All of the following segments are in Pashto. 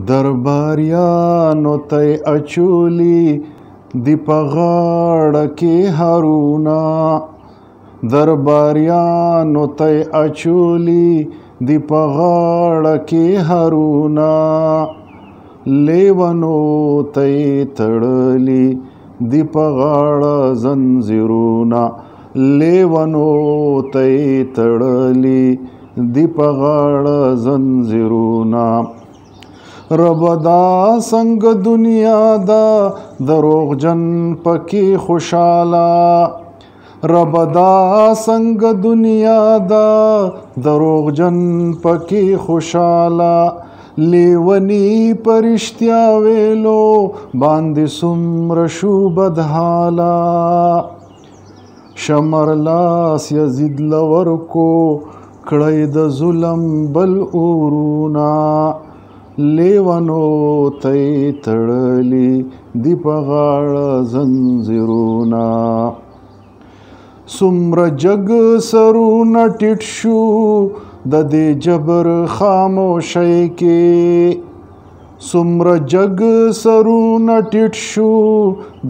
درباریانو ته اچولی دی په غاړه کې هارونه درباریانو ته اچولی دی په غاړه کې هارونه لیونو ته تړلی دی په غاړه زنځیرونه لیونو ته تړلی دی په غاړه زنځیرونه رب دا څنګه دنیا دا دروغجن پکې خوشاله رب دا څنګه دنیا دا دروغجن پکې خوشاله لیونی پرشتیا ویلو باندې څومره شو بدحاله شمر لاس یزید لورکو کړی د ظلم بل اورونه لیونو ته تړلی دی په غاړه زنځیرونه څومره جګ سرونه ټیټ شو د دې جبر خاموشۍ کې څومره جګ سرونه ټیټ شو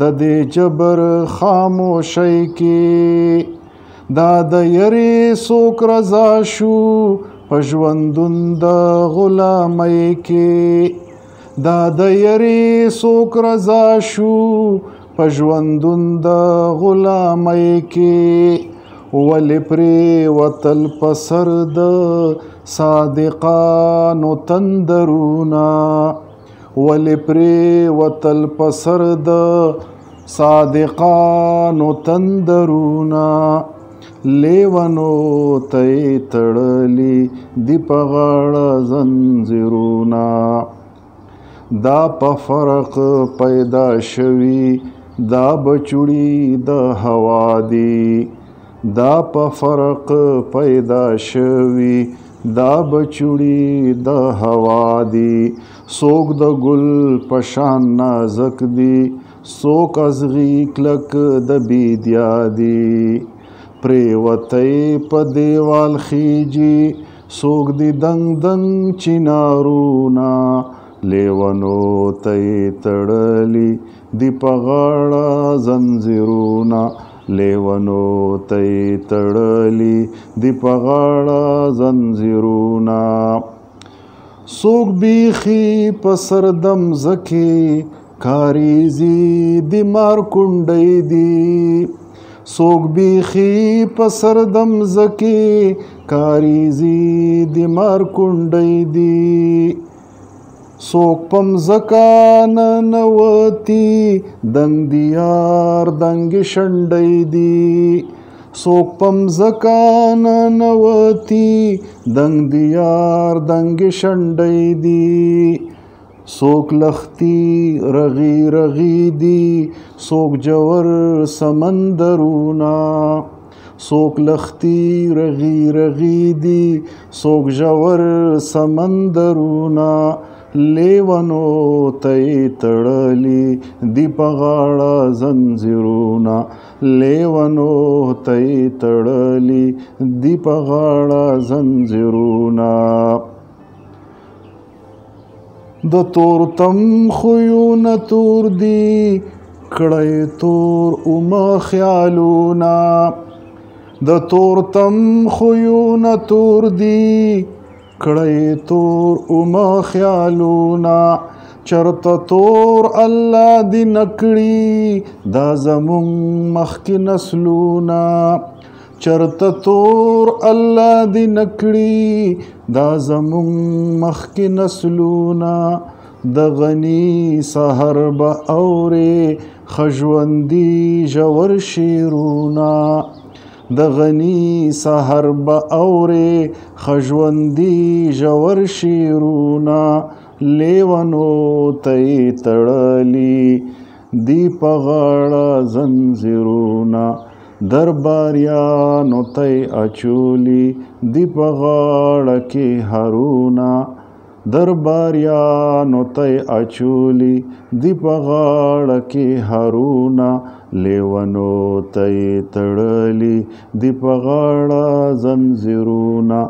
د دې جبر خاموشۍ کې دا د یری څوک رضا شو په ژوندون د غلامۍ کې دا د یری څوک رضا شو په ژوندون د غلامۍ کې ولې پرېوتل په سر د صادقانو تندرونه ولې پرېوتل په سر د صادقانو تندرونه لیونو ته تړلی دی په غاړه زنځیرونه دا په فرق پیدا شوي دا بچوړي د هوا دي دا په فرق پیدا شوي دا بچوړي د هوا دي څوک د ګل په شان نازک دي څوک ازغي کلک د بیدیا دي پریوتی په دیوال خیجی څوک دی دنګ دنګ چنارونه لیونو ته تړلی دی په غاړه زنځیرونه لیونو ته تړلی دی په غاړه زنځیرونه څوک بیخي په سر د مځکې کاریزي دی مار کونډۍ دي څوک بیخي په سر د مځکې کاریزي د مار کونډۍ دي څوک په مځکه ننوتي دنګ د یار دنګې شنډۍ دي څوک په مځکه ننوتي دنګ د یار دنګې شنډۍ دي څوک لختي رغي رغي دي څوک جوور سمندرونه څوک لختي رغي رغي دي څوک جوور سمندرونه لیونو ته تړلی دی په غاړه زنځیرونه لیونو ته تړلی دی په غاړه زنځیرونه د تورتم خویونه تور دي کړی تور اومه خیالونه د تورتم خویونه تور دي کړی تور اومه خیالونه چرته تور الله دې نکړي دا زمونږ مخکې نسلونه چرته تور الله دې نکړي دا زمونږ مخکې نسلونه د غني سحر به اورې ښه ژوندي ژور شعرونه د غني سحر به اورې ښه ژوندي ژور شعرونه لیونو ته تړلی دی په غاړه زنځیرونه درباریانو ته اچولی دی په غاړه کې هارونه درباریانو ته اچولی دی په غاړه کې هارونه لیونو ته تړلی دی په غاړه زنځیرونه